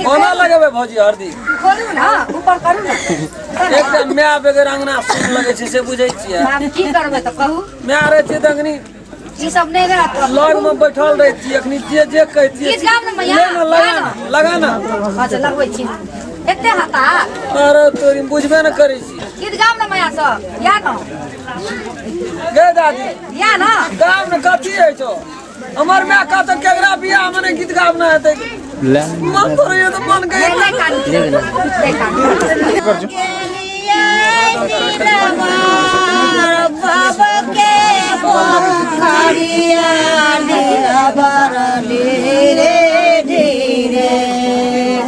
कोना लगे भौजी हरदी खोलू ना ऊपर करू ना एकदम मैं बगैर अंगना सुन लगे छे से बुझै छियै हम की करबै त कहू मैं रहे छियै दंगनी ई सब नहीं रहत लग में बैठल रहे छी अखनी जे कहतियै गीत गाम ना मैया लगा ना अच्छा लगबै छी एते हाता अरे तोरी बुझबे न करै छी गीत गाम ना मैया सब या न गे दादी या न गाम न कथी है छो हमर माय का तो केकरा बियाह में गीत गावना हेतै मन तो ये तो मन गए ले कान बाबा के पोखरिया नीलबर नीरे धीरे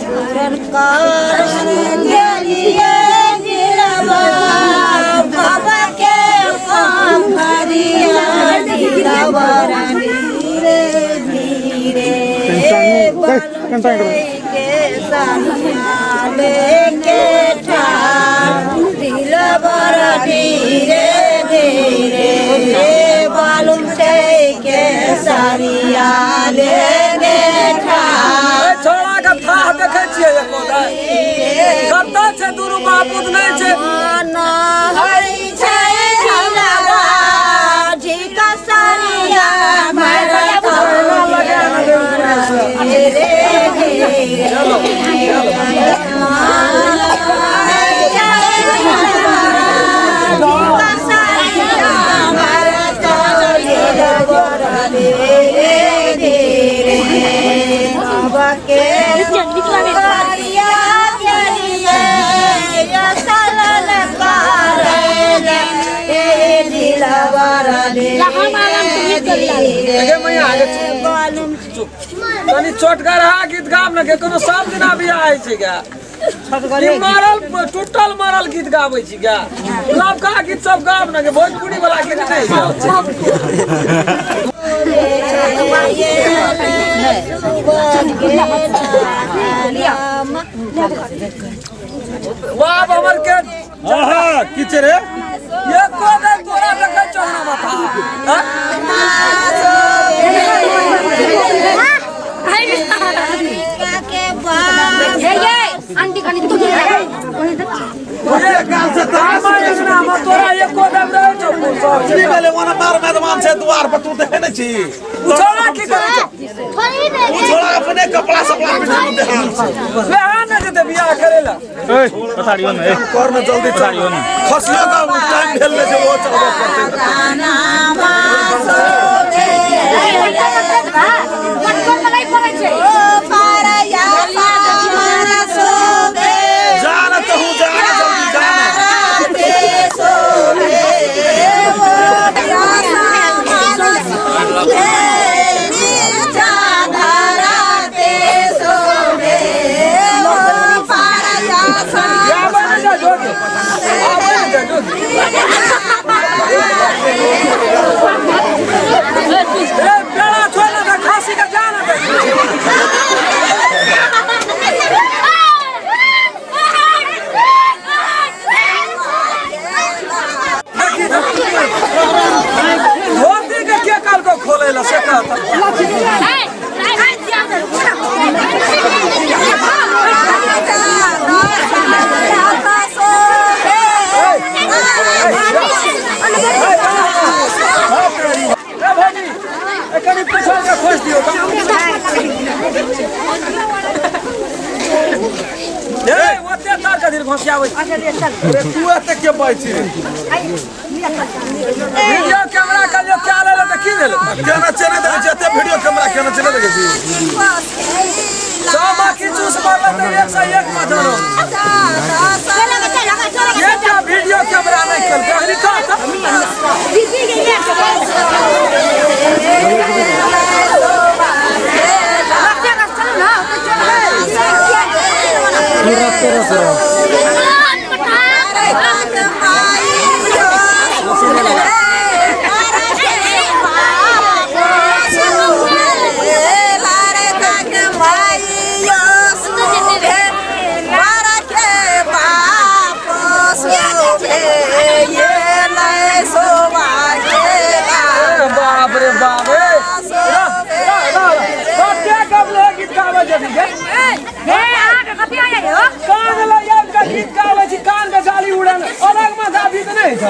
सरकार गेलिए नीलबर बाबा के पोखरिया नीलबर नीरे धीरे के सानिया लेके नीलबर धीरे धीरे बालूम के सारिया लेने छोड़ा के था देखे छियै एको कत्ता छै दुरु बापूत नहीं छै ना हरि छै नीलबा झिका सारिया मारा लगे धीरे तनी चोटगर हा गीत गाम न के कोनो सब दिना बियाह है छै गा मारल टूटल मारल गीत गाबै छी गा नवका गीत सब गाम न के भोजपुरी वाला गीत नहीं बाप हमर के आहा की छे रे ये को दे तोरा देखे चौना बता आंटी कनी तू ये गाल से तामा एकना हम तोरा एको दम रहे छौ चली गेले वना बार मेहमान छे द्वार पर तू देखे नहीं छी छोड़ा की करे छौ छोड़ा अपने कपड़ा सपड़ा पिटे दे हाल से वे आ न जते बियाह करेला ए पछाड़ियो न कर न जल्दी छाड़ियो न खसियो का टाइम भेल ले जे वो चलबो करते जाना तो हूं जाना जल्दी जाना खोले ला से कहता कभी पीछे का खोज दियो ए ओते तार का दिल घोसियावे अरे तू एते के बैठी वीडियो कैमरा का जो क्या ले त की देले केना चले दे जते वीडियो कैमरा केना चले दे छी सब की चूस मारला त 101 मजरो ये क्या वीडियो कैमरा नहीं चल कहली का दीदी के ले कान लगा के गीत गावे छी कान के जाली उड़न अलग में गाबी त नहीं था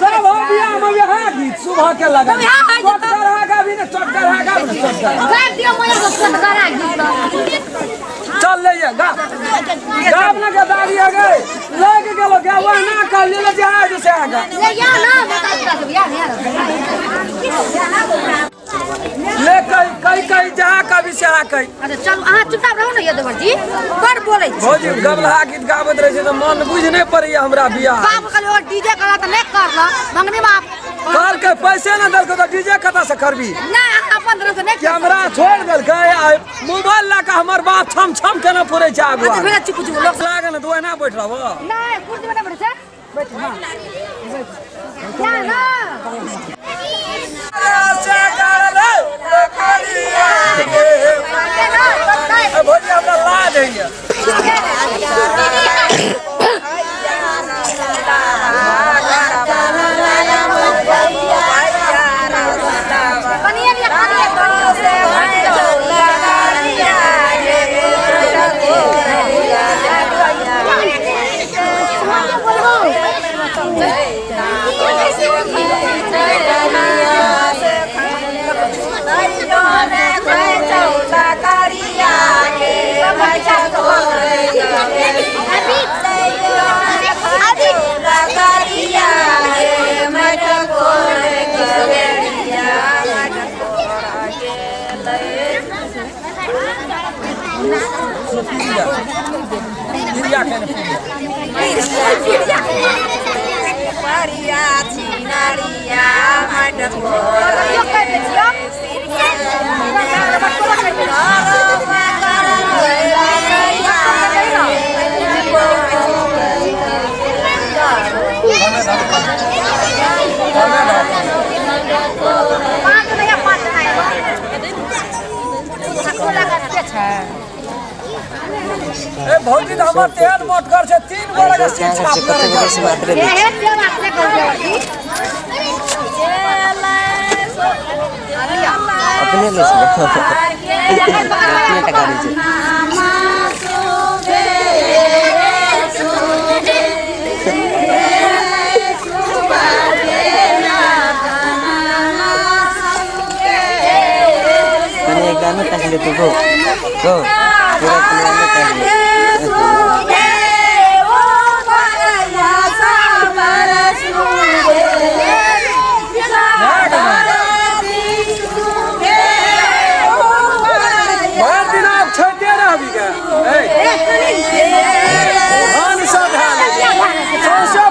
सब हो बियाह में यह गीत सुबह के लगा चटकर हा गाबी ने चटकर हा गाबी चल ले जा गा गाब ना के दादी आ गए लग गेलो गावा ना कर ले जहाज से आगा ले कई जहां का विषय कई अच्छा चल अहाँ चुपचाप रहो ना ये देवर जी बड़ बोलै छी भौजी गबलहा गीत गाबत रहे छै त मन बुझ नहीं पड़े हमरा बियाह बाप कहले और डीजे करा त नहीं करला मंगनी बाप कर के पैसे न दल को तो डीजे कता से करबी नहीं अपन तरफ से नहीं कैमरा छोड़ दल गए मोबाइल ला के हमर बात छम छम केना पुरे छै आगु अच्छा भेला चुप चुप लोग लागे न तो ना बैठ रहबो नहीं कुर्सी में नहीं बैठ छै बैठ हां क्या ना भौजी हमरा लाज है ए भौजी त हमर तेल मोट कर छै 3 गोरा के सीट छाप कर ये है से बात से कर देवर अपने ले से अपने टका दीजिए मैंने एक गाना तक ले तो गो पूरा गाना तक ले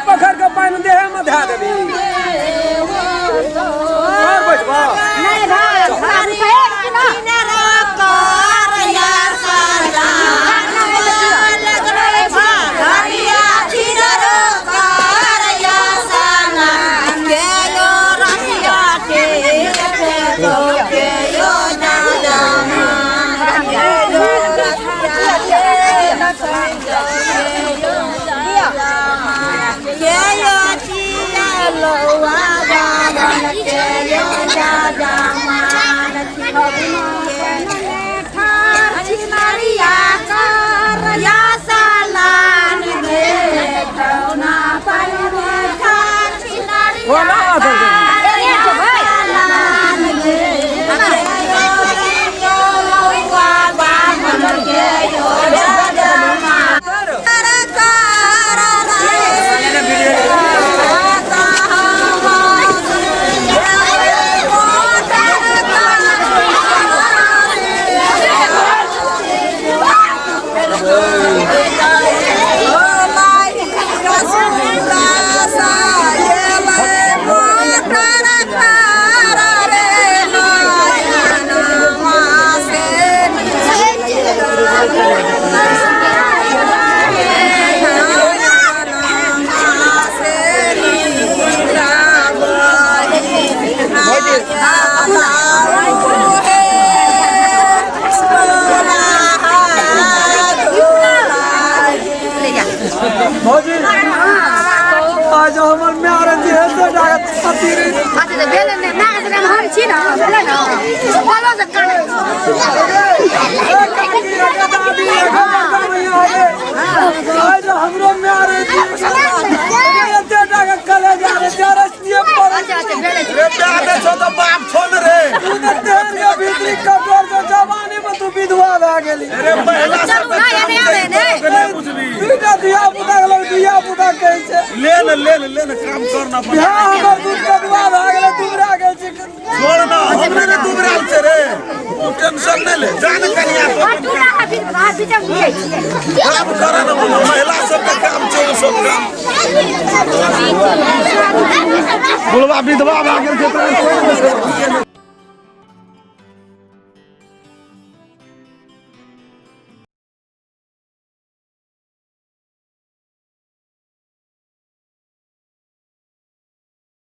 पखर के पानी देह में धा देबी और बैठबा नहीं भाई हम कहे कि ना कठोर से जवानी में तू विधवा रह गेली अरे महिला सब ना ये नहीं बुझबी दुईटा दिया पुता के लोग दिया पुता कहै छै ले न काम करना पड़े बियाह हमर दूध कटवा रह गेलै दुबरा गेल छै छोड़ ना हमरे ने दुबराल छे रे तू टेंशन नहीं ले जान कनिया तो तू ना अभी जब बुझै छियै काम करे ना महिला सब के काम छे वो सब काम बुढ़वा विधवा भा गेल छै